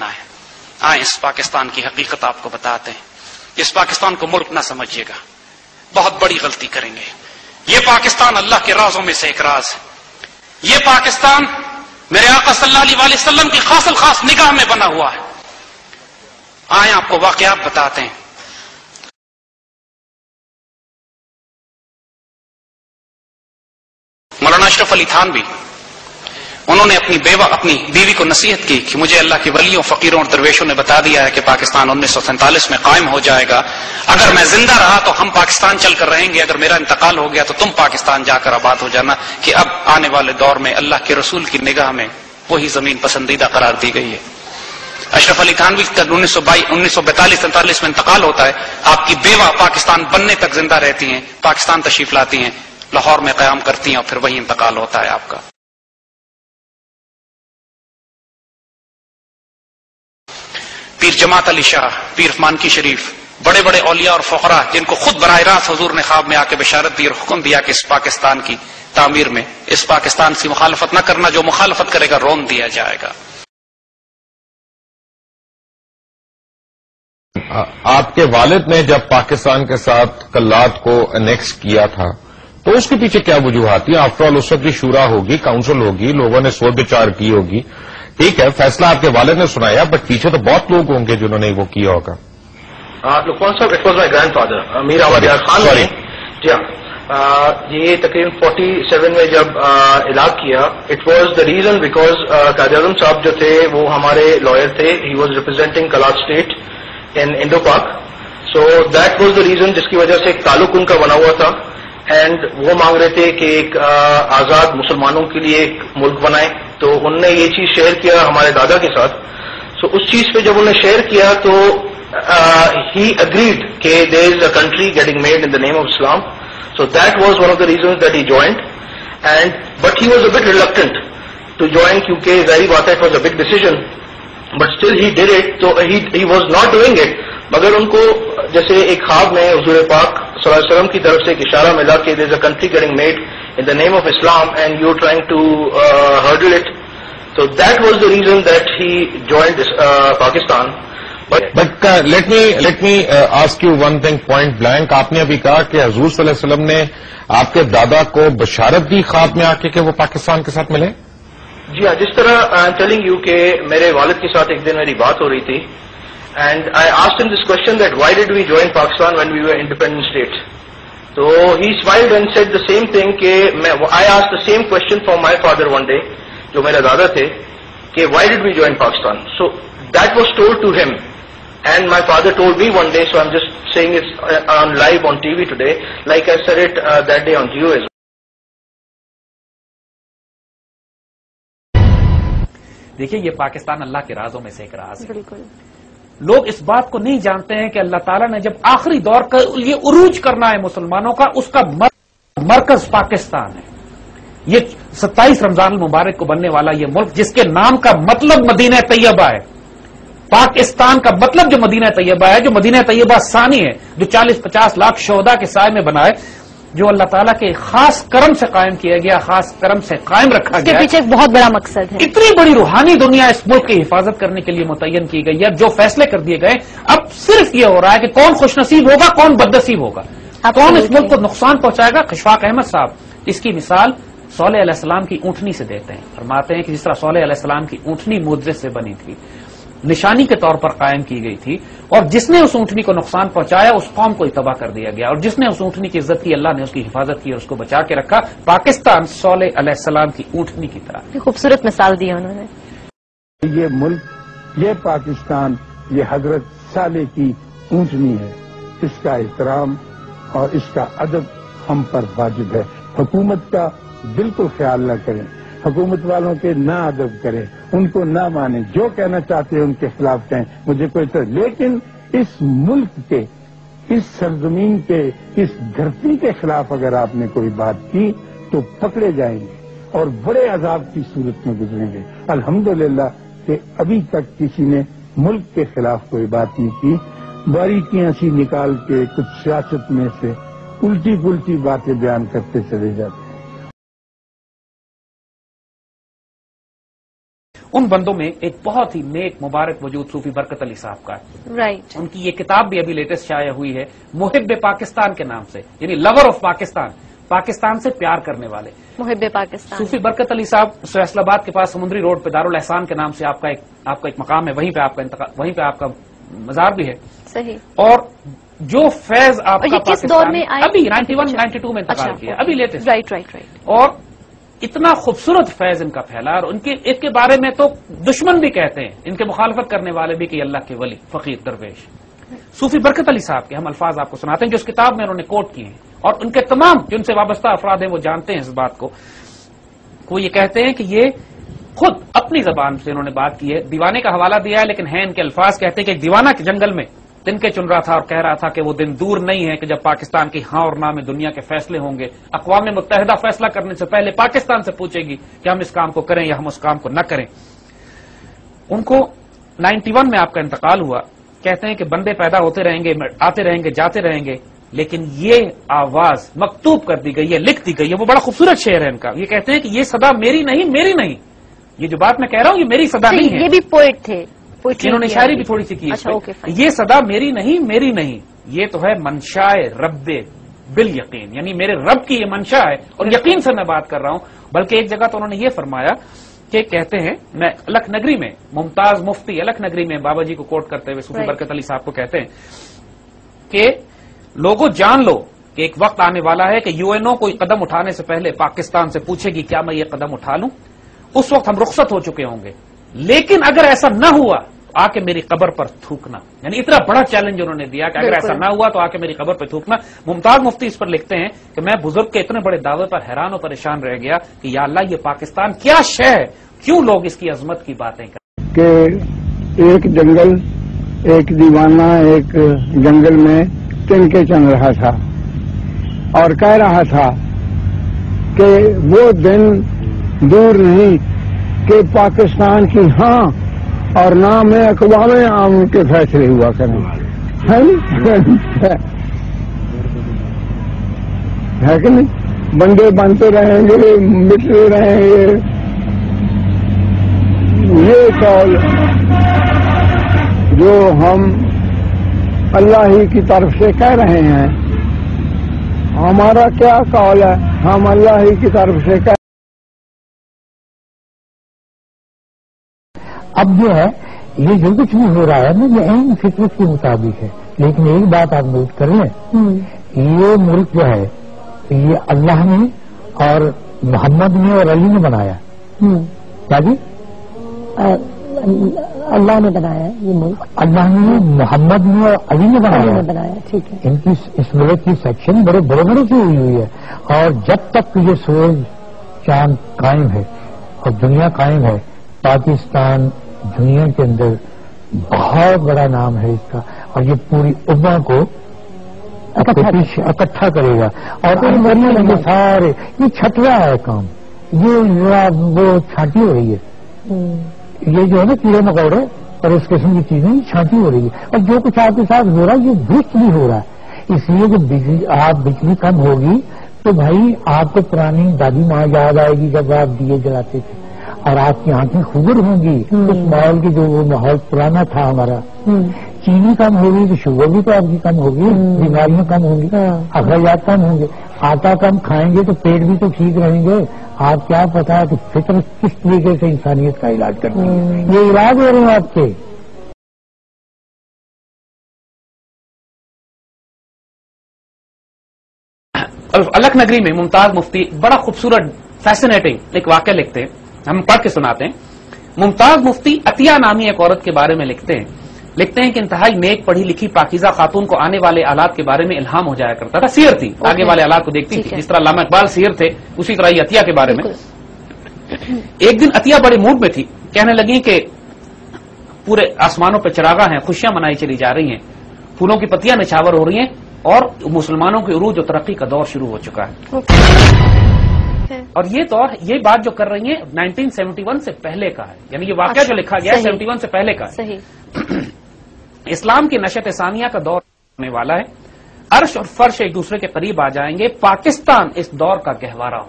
آئیں اس پاکستان کی حقیقت آپ کو بتاتے ہیں. اس پاکستان کو ملک نہ سمجھیے گا، بہت بڑی غلطی کریں گے. یہ پاکستان اللہ کے رازوں میں سے ایک راز ہے. یہ پاکستان میرے آقا صلی اللہ علیہ وسلم کی خاص الخاص نگاہ میں بنا ہوا ہے. آئیں آپ کو واقعات بتاتے ہیں. مولانا اشرف علی تھانوی انہوں نے اپنی بیوی کو نصیحت کی کہ مجھے اللہ کے ولیوں، فقیروں اور درویشوں نے بتا دیا ہے کہ پاکستان 1947 میں قائم ہو جائے گا. اگر میں زندہ رہا تو ہم پاکستان چل کر رہیں گے، اگر میرا انتقال ہو گیا تو تم پاکستان جا کر آباد ہو جانا. کہ اب آنے والے دور میں اللہ کے رسول کی نگاہ میں وہی زمین پسندیدہ قرار دی گئی ہے. اشرف علی تھانوی کا 1942-43 میں انتقال ہوتا ہے. آپ کی بیوہ پاکستان بننے تک زندہ رہتی ہیں، پاکستان تشریف لاتی ہیں، لاہور میں قیام کرتی ہیں اور پھر وہی انتقال ہوتا ہے آپ کا. پیر جماعت علی شاہ، پیر مانکی شریف، بڑے بڑے اولیاء اور فقراء جن کو خود براہ راست حضور نے خواب میں آ کے بشارت دی اور حکم دیا کہ اس پاکستان کی تعمیر میں اس پاکستان سے مخالفت نہ کرنا، جو مخالفت کرے گا رون دیا جائے گا. آپ کے والد نے جب پاکستان کے ساتھ کلات کو انیکس کیا تھا تو اس کے پیچھے کیا وجوہات تھی؟ آفٹر آل اس وقت کی شورا ہوگی، کاؤنسل ہوگی، لوگوں نے سوچ بچار کی ہوگی. ٹھیک ہے، فیصلہ آپ کے والد نے سنایا، بٹ پیچھے تو بہت لوگ ہوں گے جنہوں نے وہ کیا ہوگا. لقمان صاحب، it was my grandfather Mir Ahmad Yar Khan نے. جی ہاں، یہ تقریباً 47 میں جب اعلان کیا، it was the reason because Quaid Azam صاحب جو تھے وہ ہمارے لائر تھے. He was representing Kalat state in Indo Pak. So that was the reason جس کی وجہ سے ایک تعلق ان کا بنا ہوا تھا. اینڈ وہ مانگ رہے تھے کہ ایک آزاد مسلمانوں کے لیے ایک ملک بنائے. تو انہوں نے یہ چیز شیئر کیا ہمارے دادا کے ساتھ. سو اس چیز پہ جب انہوں نے شیئر کیا تو ہی اگریڈ کہ there is a country getting made in the name of Islam. So that was one of the reasons that he joined. And but he was a bit reluctant to join, کیونکہ ظاہری بات ہے it was a big decision, but still he did it. تو he was not doing it. مگر ان کو جیسے ایک خواب میں حضور پاک صلی اللہ علیہ وسلم کی طرف سے ایک اشارہ ملا کہ there is a country getting made in the name of Islam and you're trying to hurdle it. So that was the reason that he joined Pakistan. But let me ask you one thing point blank. آپ نے ابھی کہا کہ حضور صلی اللہ علیہ وسلم نے آپ کے دادا کو بشارت دی خواب میں آ کے کہ وہ پاکستان کے ساتھ ملے؟ جی ہاں، جس طرح I am telling you کہ میرے والد کے ساتھ ایک دن میری بات ہو رہی تھی and I asked him this question that why did we join Pakistan when we were independent state. So he smiled and said the same thing کہ I asked the same question from my father one day جو میرے دادا تھے کہ why did we join Pakistan. So that was told to him and my father told me one day, so I'm just saying it on live on TV today like I said it that day on Geo as well. دیکھیے یہ پاکستان اللہ کے رازوں میں سے ایک راز ہے. بالکل لوگ اس بات کو نہیں جانتے ہیں کہ اللہ تعالیٰ نے جب آخری دور کا یہ عروج کرنا ہے مسلمانوں کا، اس کا مرکز پاکستان ہے. یہ 27 رمضان المبارک کو بننے والا یہ ملک جس کے نام کا مطلب مدینہ طیبہ ہے، پاکستان کا مطلب جو مدینہ طیبہ ہے، جو مدینہ طیبہ ثانی ہے، جو 40-50 لاکھ شہداء کے سائے میں بنا ہے، جو اللہ تعالیٰ کے خاص کرم سے قائم کیا گیا، خاص کرم سے قائم رکھا گیا. اس کے پیچھے ایک بہت بڑا مقصد ہے. اتنی بڑی روحانی دنیا اس ملک کی حفاظت کرنے کے لیے متعین کی گئی ہے. جو فیصلے کر دیے گئے، اب صرف یہ ہو رہا ہے کہ کون خوش نصیب ہوگا، کون بد نصیب ہوگا، کون اس ملک کو نقصان پہنچائے گا. خشفاق احمد صاحب اس کی مثال صالح علیہ السلام کی اونٹنی سے دیتے ہیں. فرماتے ہیں کہ جس طرح صالح علیہ السلام کی اونٹنی معجزے سے بنی تھی، نشانی کے طور پر قائم کی گئی تھی، اور جس نے اس اونٹنی کو نقصان پہنچایا اس قوم کو تباہ کر دیا گیا، اور جس نے اس اونٹنی کی عزت کی اللہ نے اس کی حفاظت کی اور اس کو بچا کے رکھا. پاکستان صالح علیہ السلام کی اونٹنی کی طرح خوبصورت مثال دی انہوں نے. یہ ملک، یہ پاکستان، یہ حضرت صالح کی اونٹنی ہے. اس کا احترام اور اس کا ادب ہم پر واجب ہے. حکومت کا بالکل خیال نہ کریں، حکومت والوں کے نہ ادب کریں، ان کو نہ مانیں، جو کہنا چاہتے ہیں ان کے خلاف کہیں، مجھے کوئی لیکن اس ملک کے، اس سرزمین کے، اس دھرتی کے خلاف اگر آپ نے کوئی بات کی تو پکڑے جائیں گے اور بڑے عذاب کی صورت میں گزریں گے. الحمدللہ کہ ابھی تک کسی نے ملک کے خلاف کوئی بات نہیں کی. باریکیاں سی نکال کے کچھ سیاست میں سے الٹی پلٹی باتیں بیان کرتے چلے جاتے ہیں. ان بندوں میں ایک بہت ہی نیک مبارک وجود صوفی برکت علی صاحب کا ہے. رائٹ. ان کی یہ کتاب بھی ابھی لیٹسٹ شائع ہوئی ہے محب پاکستان کے نام سے، یعنی لور آف پاکستان، پاکستان سے پیار کرنے والے. محب پاکستان. صوفی برکت علی صاحب فیصل آباد کے پاس سمندری روڈ پہ دارالاحسان کے نام سے آپ کا ایک مقام ہے، وہیں پہ آپ کا مزار بھی ہے. صحیح. اور جو فیض آپ کا کس دور میں ابھی 91 92 میں انتقال کیا، ابھی لیٹسٹ. Right right right. اور اتنا خوبصورت فیض ان کا پھیلا، اور ان کے بارے میں تو دشمن بھی کہتے ہیں، ان کے مخالفت کرنے والے بھی کہ اللہ کے ولی فقیر درویش. صوفی برکت علی صاحب کے ہم الفاظ آپ کو سناتے ہیں جو اس کتاب میں انہوں نے کوٹ کیے ہیں، اور ان کے تمام جو ان سے وابستہ افراد ہیں وہ جانتے ہیں اس بات کو. وہ یہ کہتے ہیں کہ یہ خود اپنی زبان سے انہوں نے بات کی ہے، دیوانے کا حوالہ دیا ہے لیکن ہیں ان کے الفاظ، کہتے ہیں کہ ایک دیوانہ کے جنگل میں دن کے چن رہا تھا اور کہہ رہا تھا کہ وہ دن دور نہیں ہے کہ جب پاکستان کی ہاں اور نہ میں دنیا کے فیصلے ہوں گے. اقوام متحدہ فیصلہ کرنے سے پہلے پاکستان سے پوچھے گی کہ ہم اس کام کو کریں یا ہم اس کام کو نہ کریں. ان کو 91 میں آپ کا انتقال ہوا. کہتے ہیں کہ بندے پیدا ہوتے رہیں گے، آتے رہیں گے، جاتے رہیں گے، لیکن یہ آواز مکتوب کر دی گئی ہے، لکھ دی گئی ہے. وہ بڑا خوبصورت شعر ہے ان کا. یہ کہتے ہیں کہ یہ صدا میری نہیں، یہ جو بات میں کہہ رہا ہوں یہ میری صدا نہیں ہے. یہ بھی پوئٹ تھے، انہوں نے شاعری بھی تھوڑی سی کی. یہ صدا میری نہیں، یہ تو ہے منشائے رب بالیقین، یعنی میرے رب کی یہ منشا ہے اور یقین سے میں بات کر رہا ہوں. بلکہ ایک جگہ تو انہوں نے یہ فرمایا کہ کہتے ہیں، میں الکھ نگری میں ممتاز مفتی الکھ نگری میں بابا جی کو کوٹ کرتے ہوئے صوفی برکت علی صاحب کو کہتے ہیں کہ لوگوں جان لو کہ ایک وقت آنے والا ہے کہ UNO کوئی قدم اٹھانے سے پہلے پاکستان سے پوچھے گی کیا میں یہ قدم اٹھا لوں. اس وقت ہم رخصت ہو چکے ہوں گے، لیکن اگر ایسا نہ ہوا آ کے میری قبر پر تھوکنا. یعنی اتنا بڑا چیلنج انہوں نے دیا کہ اگر ایسا نہ ہوا تو آ کے میری قبر پر تھوکنا. ممتاز مفتی اس پر لکھتے ہیں کہ میں بزرگ کے اتنے بڑے دعوے پر حیران و پریشان رہ گیا کہ یا اللہ یہ پاکستان کیا شے ہے، کیوں لوگ اس کی عظمت کی باتیں کریں. کہ ایک جنگل، ایک دیوانہ ایک جنگل میں تنکے چن رہا تھا اور کہہ رہا تھا کہ وہ دن دور نہیں کہ پاکستان کی ہاں اور نہ میں اقوام عام کے فیصلے ہوا کریں. ہے کہ نہیں؟ بندے بنتے رہیں گے، مٹتے رہیں گے. یہ قول جو ہم اللہ ہی کی طرف سے کہہ رہے ہیں، ہمارا کیا قول ہے؟ ہم اللہ ہی کی طرف سے کہہ. اب جو ہے یہ جو کچھ بھی ہو رہا ہے نا یہ عین فطرت کے مطابق ہے. لیکن ایک بات آپ نوٹ کر لیں، یہ ملک جو ہے یہ اللہ نے اور محمد نے اور علی نے بنایا. کیا جی؟ اللہ نے بنایا یہ ملک، اللہ نے، محمد نے اور علی نے بنایا. ٹھیک ہے. ان کی اس ملک کی سیکشن بڑے سے ہوئی ہے. اور جب تک یہ سورج چاند قائم ہے اور دنیا قائم ہے، پاکستان دنیا کے اندر بہت بڑا نام ہے اس کا، اور یہ پوری امہ کو اکٹھا کرے گا. اور سارے یہ چھٹ رہا ہے کام، یہ وہ چھانٹی ہو رہی ہے. یہ جو ہے نا کیڑے مکوڑے اور اس قسم کی چیزیں چھانٹی ہو رہی ہے. اور جو کچھ آپ کے ساتھ ہو رہا ہے یہ درست بھی ہو رہا ہے. اس لیے جب بجلی کم ہوگی تو بھائی آپ کو پرانی دادی ماں یاد آئے گی جب آپ دیے جلاتے تھے، اور آپ کی آنکھیں خبر ہوں گی اس ماحول کی جو وہ ماحول پرانا تھا ہمارا. چینی کم ہوگی تو شوگر بھی تو آپ کی کم ہوگی، بیماریاں کم ہوں گی، اخراجات کم ہوں گے. آٹا کم کھائیں گے تو پیٹ بھی تو ٹھیک رہیں گے. آپ کیا پتا ہے کہ فطرت کس طریقے سے انسانیت کا علاج کرتی ہے. یہ علاج ہو رہے ہیں آپ کے. الکھ نگری میں ممتاز مفتی بڑا خوبصورت فیسنیٹنگ ایک واقعہ لکھتے ہیں، ہم پڑھ کے سناتے ہیں. ممتاز مفتی عطیہ نامی ایک عورت کے بارے میں لکھتے ہیں کہ انتہائی نیک پڑھی لکھی پاکیزہ خاتون کو آنے والے آلات کے بارے میں الہام ہو جایا کرتا تھا. سیر تھی، آگے والے آلات کو دیکھتی تھی. جس طرح علامہ اقبال سیر تھے اسی طرح یہ عطیہ کے بارے میں. ایک دن عطیہ بڑے موڈ میں تھی، کہنے لگی کہ پورے آسمانوں پہ چراغاں ہیں، خوشیاں منائی چلی جا رہی ہیں، پھولوں کی پتیاں نچھاور ہو رہی ہیں اور مسلمانوں کے عروج و ترقی کا دور شروع ہو چکا ہے. اور یہ دور، یہ بات جو کر رہی ہیں 1971 سے پہلے کا ہے، یعنی یہ واقعہ جو لکھا گیا ہے 71 سے پہلے کا ہے. اسلام کی نشت ثانیہ کا دور ہونے والا ہے. عرش اور فرش ایک دوسرے کے قریب آ جائیں گے. پاکستان اس دور کا گہوارہ ہو